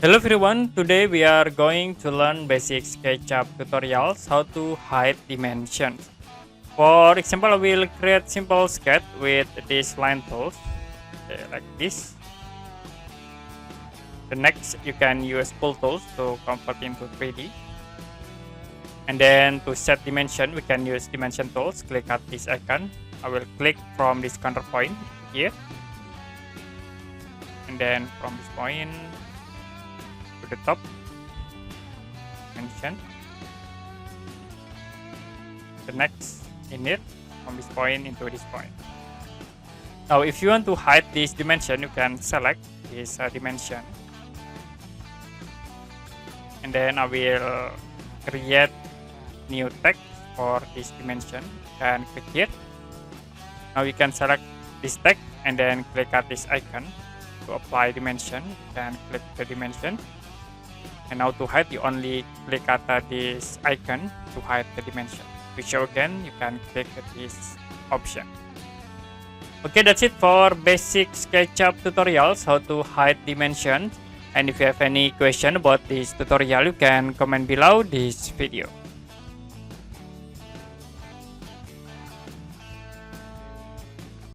Hello everyone, today we are going to learn basic SketchUp tutorials how to hide dimensions. For example, I will create simple sketch with these line tools, okay, like this. The next, you can use pull tools to convert into 3D. And then to set dimension, we can use dimension tools. Click at this icon. I will click from this corner point here. And then from this point to the top, dimension. The next in it from this point into this point. Now, if you want to hide this dimension, you can select this dimension. And then I will create new text for this dimension and click here. Now you can select this text and then click at this icon to apply dimension. You can click the dimension. And now to hide, you only click at this icon to hide the dimension. To show again, you can click this option. Okay, that's it for basic SketchUp tutorials, how to hide dimensions. And if you have any question about this tutorial, you can comment below this video.